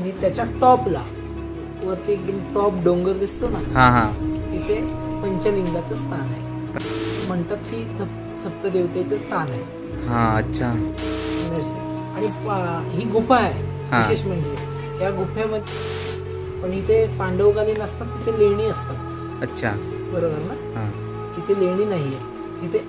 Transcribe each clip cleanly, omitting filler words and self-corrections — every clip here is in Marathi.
आणि त्याच्या टॉपला वरती एकदम टॉप डोंगर दिसतो ना, हा हा तिथे पंचलिंगाचं स्थान आहे. म्हणतात की सप्तदेवतेचं स्थान आहे. हा. अच्छा. आणि ही गुफा आहे. हा. विशेष म्हणजे या गुफेमध्ये पण इथे पांडवकालीन असतात, तिथे लेणी असतात. अच्छा. बरोबर ना. हा. इथे लेणी नाहीये. इथे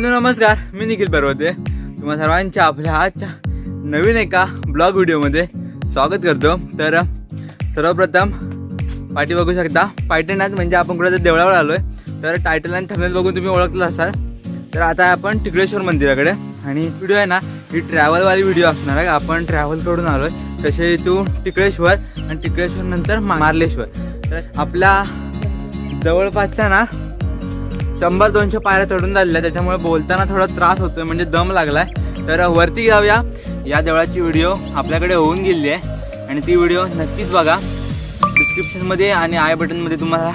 नमस्कार, मी निखिल पर्वते. तुम्हा सर्वांच्या आपल्या आजच्या नवीन एका ब्लॉग व्हिडिओमध्ये स्वागत करतो. तर सर्वप्रथम पाठी बघू शकता, पायटनाथ म्हणजे आपण कुठे देवळावर आलोय. तर टायटल आणि थंबनेल बघून तुम्ही ओळखलं असाल. तर आता आपण टिकळेश्वर मंदिराकडे, आणि व्हिडिओ आहे ना ही ट्रॅव्हलवाली व्हिडिओ असणार आहे. आपण ट्रॅव्हल करून आलोय, कसे इथून टिकळेश्वर आणि टिकळेश्वर नंतर मार्लेश्वर. तर आपल्या जवळपासच्या ना 100-200 पायऱ्या चढून झालेल्या, त्याच्यामुळे बोलताना थोडा त्रास होतोय, म्हणजे दम लागलाय. तर वरती जाऊया. या देवळाची व्हिडिओ आपल्याकडे होऊन गेली आहे, आणि ती व्हिडिओ नक्कीच बघा. डिस्क्रिप्शनमध्ये आणि आय बटनमध्ये तुम्हाला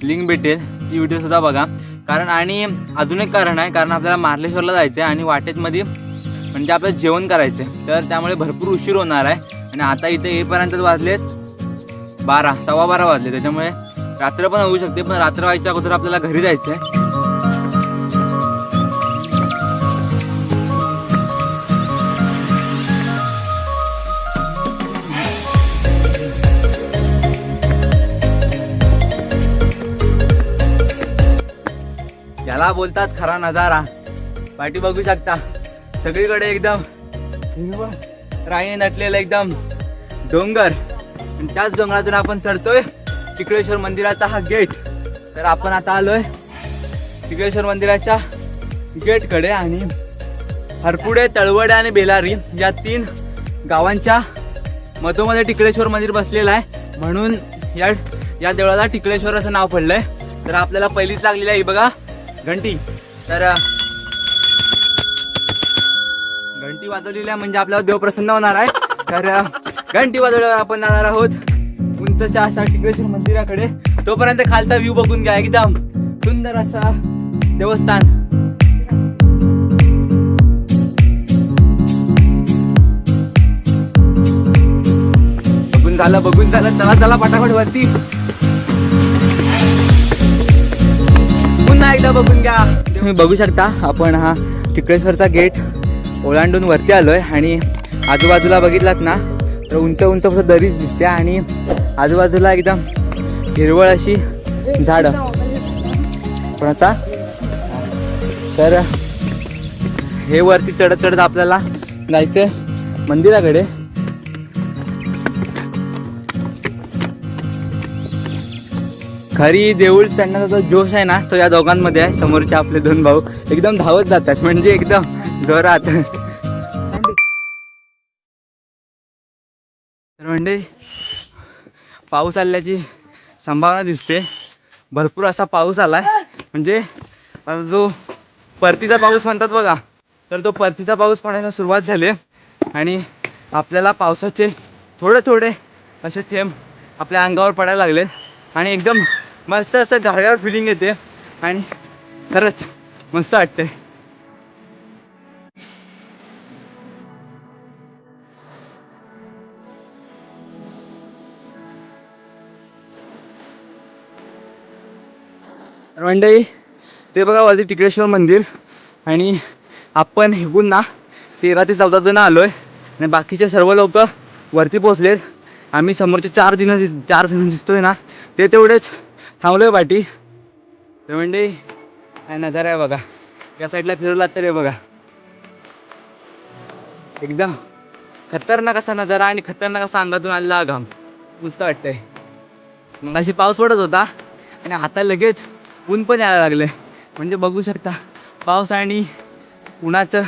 लिंक भेटेल, ती व्हिडिओसुद्धा बघा. कारण आणि अजून एक कारण आहे, कारण आपल्याला मार्लेश्वरला जायचं आहे आणि वाटेतमध्ये म्हणजे आपल्याला जेवण करायचं आहे. तर त्यामुळे भरपूर उशीर होणार आहे, आणि आता इथे येईपर्यंत वाजलेत 12, 12:15 वाजले. त्याच्यामुळे रात्र पण होऊ शकते, पण रात्र व्हायच्या अगोदर आपल्याला घरी जायचं आहे. याला बोलतात खरा नजारा. पाठी बघू शकता, सगळीकडे एकदम राईने नटलेलं एकदम डोंगर, आणि त्याच डोंगरातून आपण चढतोय टिकळेश्वर मंदिराचा हा गेट. तर आपण आता आलोय टिकळेश्वर मंदिराच्या गेटकडे, आणि हरपुडे, तळवडे आणि बेलारी या 3 गावांच्या मधोमध्ये टिकळेश्वर मंदिर बसलेलं आहे, म्हणून या देवळाला टिकळेश्वर असं नाव पडलंय. तर आपल्याला पहिलीच लागलेली आहे बघा घंटी. तर घंटी वाजवलेली आहे म्हणजे आपल्याला देव प्रसन्न होणार आहे. तर घंटी वाजवल्यावर आपण जाणार आहोत उंचच्या अशा टिकळेश्वर मंदिराकडे. तोपर्यंत खालचा व्ह्यू बघून घ्या, एकदम सुंदर असा देवस्थान. बघून झालं. चला चला पटापट वरती, पुन्हा एकदा बघून घ्या. तुम्ही बघू शकता, आपण हा टिकळेश्वरचा गेट ओलांडून वरती आलोय, आणि आजूबाजूला बघितलात ना तर उंच उंच फक्त दरीच दिसते, आणि आजूबाजूला एकदम हिरवळ अशी झाडं कोणाचा. तर हे वरती चढत चढत आपल्याला जायचंय मंदिराकडे. खरी देऊळ चढण्याचा जो जोश आहे ना, तो या दोघांमध्ये आहे. समोरचे आपले 2 भाऊ एकदम धावत जातात, म्हणजे एकदम जोरात. तर म्हणजे पाऊस आल्याची संभावना दिसते. भरपूर असा पाऊस आलाय, म्हणजे जो परतीचा पाऊस म्हणतात बघा, तर तो परतीचा पाऊस पडायला सुरुवात झाली, आणि आपल्याला पावसाचे थोडे थोडे असे थेंब आपल्या अंगावर पडायला लागले, आणि एकदम मस्त असं गारगार फिलिंग येते, आणि खरंच मस्त वाटते. मंडळी, ते बघा वरती टिकळेश्वर मंदिर, आणि आपण इकडून ना 13 ते 14 जण आलोय, आणि बाकीचे सर्व लोक वरती पोहोचलेत. आम्ही समोरचे 4 जण दिसतोय ना, ते तेवढेच थांबलोय पाठी. तर मंडळी काय नजारा आहे बघा, या साईडला फिरलात तर हे बघा, एकदम खतरनाक असा नजारा, आणि खतरनाक असा अंगातून आलेला घाम. मस्त वाटतंय. मग अशी पाऊस पडत होता, आणि आता लगेच ऊन पण यायला लागले, म्हणजे बघू शकता पाऊस आणि उन्हाचं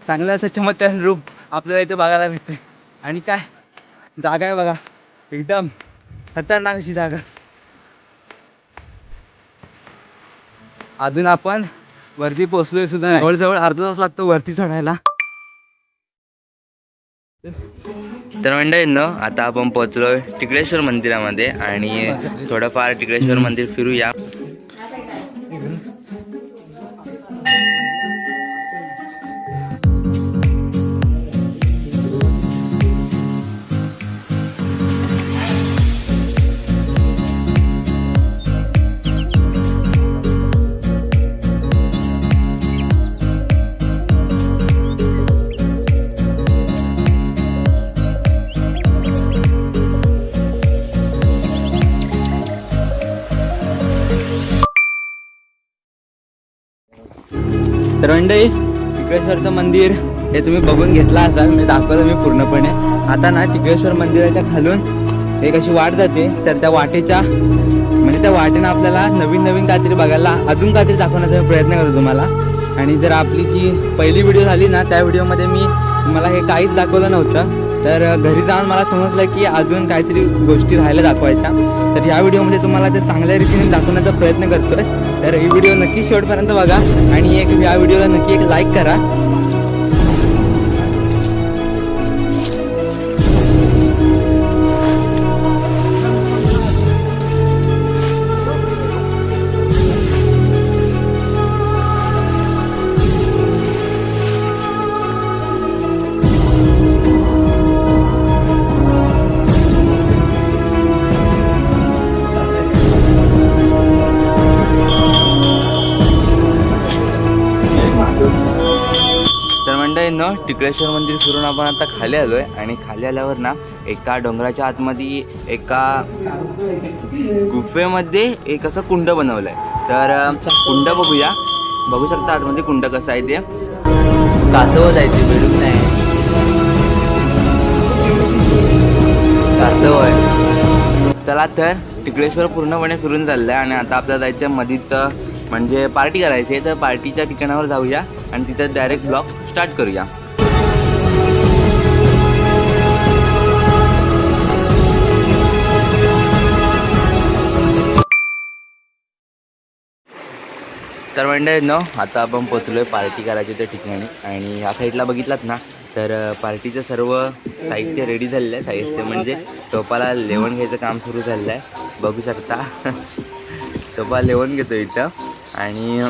चांगलं असं चमत्कार रूप आपल्याला इथे बघायला भेटते. आणि काय जागा आहे बघा, एकदम खतरनाक अशी जागा. अजून आपण वरती पोहोचलोय सुद्धा नाही. जवळजवळ अर्धा तास लागतो वरती चढायला. तर मंडळींनो आता आपण पोहोचलोय टिकळेश्वर मंदिरामध्ये आणि थोडंफार टिकळेश्वर मंदिर फिरूया. तर मंडळी टिकळेश्वरचं मंदिर हे तुम्ही बघून घेतला असाल, मी दाखवलं मी पूर्णपणे. आता ना टिकळेश्वर मंदिराच्या खालून एक अशी वाट जाते, तर त्या वाटेच्या म्हणजे त्या वाटेनं आपल्याला नवीन नवीन काहीतरी बघायला, अजून काहीतरी दाखवण्याचा प्रयत्न करतो तुम्हाला. आणि जर आपली जी पहिली व्हिडिओ झाली ना त्या व्हिडिओमध्ये मी तुम्हाला हे काहीच दाखवलं नव्हतं, तर घरी जाऊन मला समजलं की अजून काहीतरी गोष्टी राहायला दाखवायच्या. तर ह्या व्हिडिओमध्ये तुम्हाला ते चांगल्या रीतीने दाखवण्याचा प्रयत्न करतोय. तर ही व्हिडिओ नक्की शेवटपर्यंत बघा आणि या व्हिडिओला नक्की एक लाईक करा. टिकळेश्वर मंदिर फिरून आपण आता खाली आलोय आणि खाली आल्यावर ना एका डोंगराच्या आतमध्ये एका गुफेमध्ये एक असं कुंड बनवलंय. तर कुंड बघू शकता आतमध्ये कुंड कसं आहे ते. कासवच आहे ते, बेडूक नाही, कासव आहे. चला तर टिकळेश्वर पूर्णपणे फिरून चाललंय आणि आता आपल्याला जायचं मधीच म्हणजे पार्टी करायची आहे. तर पार्टीच्या ठिकाणावर जाऊया आणि तिथं डायरेक्ट ब्लॉग स्टार्ट करूया. तर मंडळींनो आता आपण पोचलोय पार्टी करायची त्या ठिकाणी आणि ह्या साईडला बघितलात ना तर पार्टीचं सर्व साहित्य रेडी झालेलं आहे. साहित्य म्हणजे टोपाला लेवण घ्यायचं काम सुरू झालेलं आहे. बघू शकता टोपा लेवण घेतो इथं. आणि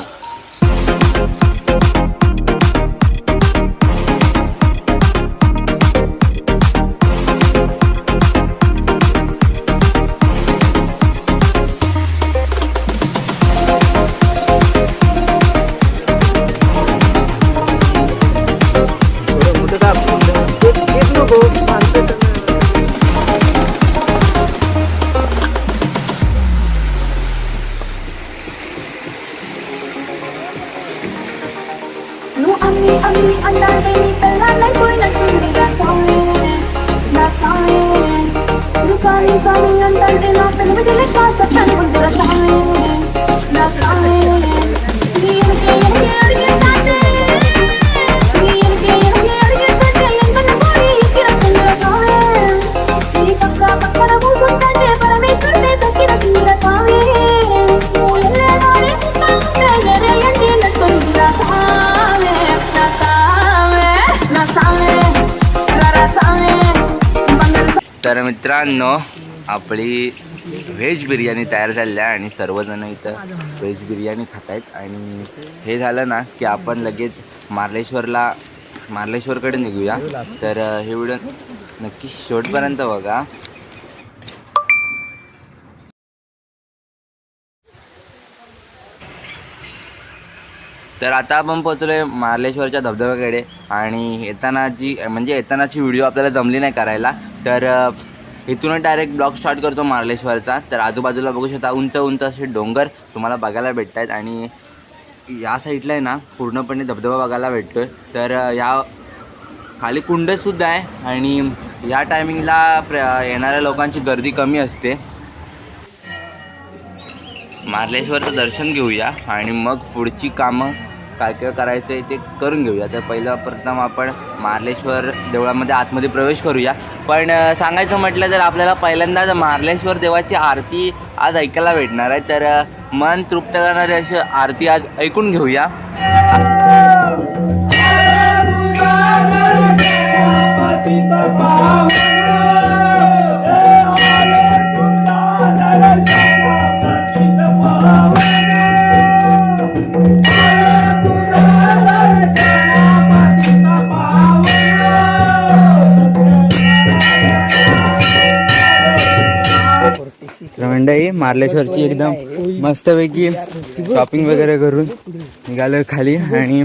तर मित्रांनो आपली व्हेज बिर्याणी तयार झालेली आहे आणि सर्वजण इथं व्हेज बिर्याणी खात आहेत. आणि हे झालं ना की आपण लगेच मार्लेश्वरकडे निघूया. तर हे व्हिडिओ नक्की शेवटपर्यंत बघा. तर आता आपण पोहोचलोय मार्लेश्वरच्या धबधब्याकडे आणि येतानाची व्हिडिओ आपल्याला जमली नाही करायला, तर इथूनच डायरेक्ट ब्लॉग स्टार्ट करतो मार्लेश्वरचा. तर आजूबाजूला बघू शकता उंच उंच असे डोंगर तुम्हाला बघायला भेटत आहेत आणि या साईडला आहे ना पूर्णपणे धबधबा बघायला भेटतोय. तर या खाली कुंडसुद्धा आहे आणि या टायमिंगला येणाऱ्या लोकांची गर्दी कमी असते. मार्लेश्वरचं दर्शन घेऊया आणि मग पुढची कामं काय काय करायचं आहे ते करून घेऊया. तर पहिलं प्रथम आपण मार्लेश्वर देवळामध्ये आतमध्ये प्रवेश करूया. पण सांगायचं म्हटलं तर आपल्याला पहिल्यांदाच मार्लेश्वर देवाची आरती आज ऐकायला भेटणार आहे. तर मन तृप्त करणारी अशी आरती आज ऐकून घेऊया. तर मंडळी मार्लेश्वरची एकदम मस्तपैकी शॉपिंग वगैरे करून निघालो खाली. आणि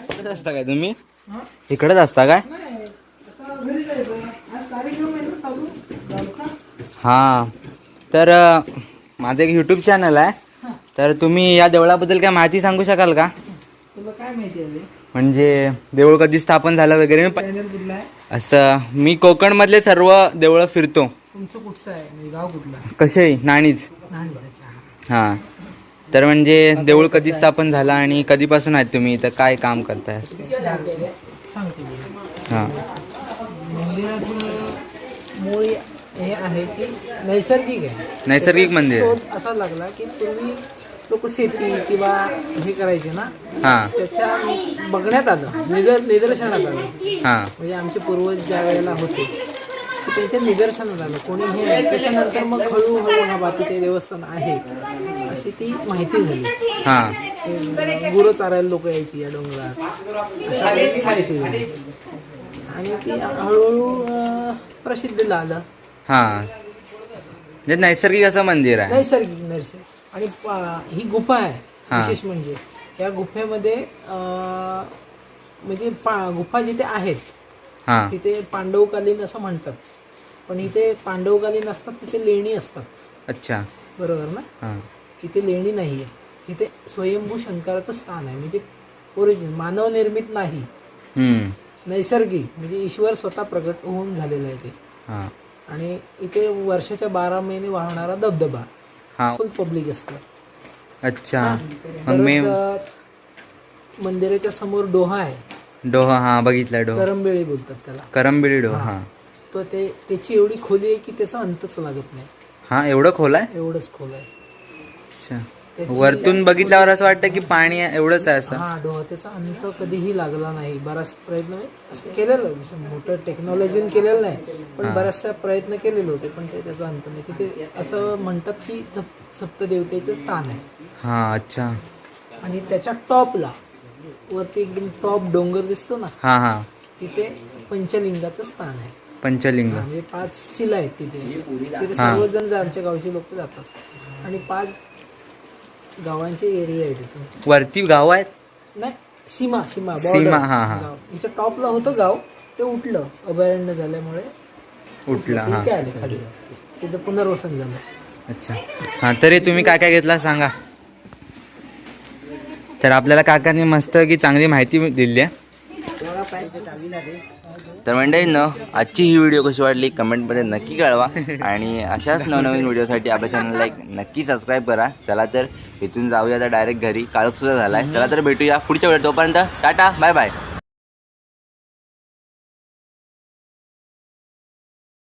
इकडेच असता काय तुम्ही? इकडेच असता काय? हा, तर माझं एक यूट्यूब चॅनल आहे. तर तुम्ही या देवळाबद्दल काय माहिती सांगू शकाल का? तुला काय माहिती आहे? म्हणजे देऊळ कधी स्थापन झालं वगैरे? चॅनल कुठला आहे? असं मी कोकण मधले सर्व देवळं फिरतो. तुमचं कुठचं आहे? म्हणजे गाव कुठलं? कसे नाणीच. हा, तर म्हणजे देऊळ कधी स्थापन झाला आणि कधीपासून आहेत तुम्ही इथं, काय काम करताय? सांगतो. हा, मंदिराचं मूळ हे आहे की नैसर्गिक आहे. नैसर्गिक मंदिर आहे. शोध असा लागला की पूर्वी लोक शेती किंवा हे करायचे ना, हा त्याच्या बघण्यात आलं, निदर्शनात आलं. हा म्हणजे आमचे पूर्वज ज्या वेळेला होते की त्यांच्या निदर्शनात आलं, कोणी हे नाही. त्याच्यानंतर मग हळूहळू हा बाकी ते देवस्थान आहे अशी ती माहिती झाली. हा, गुरं चारायला लोक यायची या डोंगरात, अशा ती माहिती झाली. आणि ती हळूहळू प्रसिद्धीला आलं. हा, म्हणजे नैसर्गिक असं मंदिर आहे. नैसर्गिक. आणि ही गुफा आहे. हा. विशेष म्हणजे या गुफेमध्ये म्हणजे गुफा जिथे आहेत हा, तिथे पांडवकालीन असं म्हणतात, पण इथे पांडवकालीन असतात, तिथे लेणी असतात. अच्छा. बरोबर ना? हा, इथे लेणी नाही आहे. इथे स्वयंभू शंकराचं स्थान आहे. म्हणजे ओरिजिनल, मानव निर्मित नाही, नैसर्गिक. म्हणजे ईश्वर स्वतः प्रगट होऊन झालेलं आहे ते. हा, आणि इथे वर्षाच्या 12 महिने वाहणारा धबधबा, हा. फुल पब्लिक असतं. अच्छा. मग मी परत मंदिराच्या समोर डोहा आहे. डोहा, हा बघितला डोहा. करंबेळी बोलतात त्याला. करंबिळी डोहा. हा, तो त्याची एवढी खोली आहे की त्याचा अंतच लागत नाही. हा एवढं खोल आहे? एवढंच खोल आहे. अच्छा. वरतून बघितल्यावर असं वाटतं की पाणी एवढंच आहे असं. हा, डोहा त्याचा अंत कधीही लागला नाही. बराच प्रयत्न असं केलेलं, मोठं टेक्नॉलॉजीने केलेलं नाही, पण बऱ्याचशा प्रयत्न केलेले होते, पण त्याचा अंत नाही. तिथे असं म्हणतात की सप्तदेवतेचं स्थान आहे. हा, अच्छा. आणि त्याच्या टॉपला, वरती एकदम टॉप डोंगर दिसतो ना, हा हा, तिथे पंचलिंगाचं स्थान आहे. पंचलिंग. म्हणजे 5 शिला आहेत तिथे. तिथे सर्वजण आमच्या गावचे लोक जातात. आणि 5 गावांचे एरिया आहे तिथे. वरती गाव आहेत? नाही, सीमा सीमा. हा हा, गाव. इथे टॉपला होतं गाव, ते उठलं अभयारण्य झाल्यामुळे. उठला. हा, इथे आले खाली, तिथं पुनर्वसन झालं. अच्छा. हा, तरी तुम्ही काय काय घेतला सांगा. तर आपल्याला काकांनी मस्त की चांगली माहिती दिली आहे. तर मंडळींनो, आजची ही व्हिडिओ कशी वाटली कमेंटमध्ये नक्की कळवा. आणि अशाच नवनवीन व्हिडिओसाठी आपल्या चॅनलला एक नक्की सबस्क्राईब करा. चला तर इथून जाऊया आता डायरेक्ट घरी. काळोख सुद्धा झाला आहे. चला तर भेटूया पुढच्या वेळेस. तोपर्यंत टाटा, बाय बाय.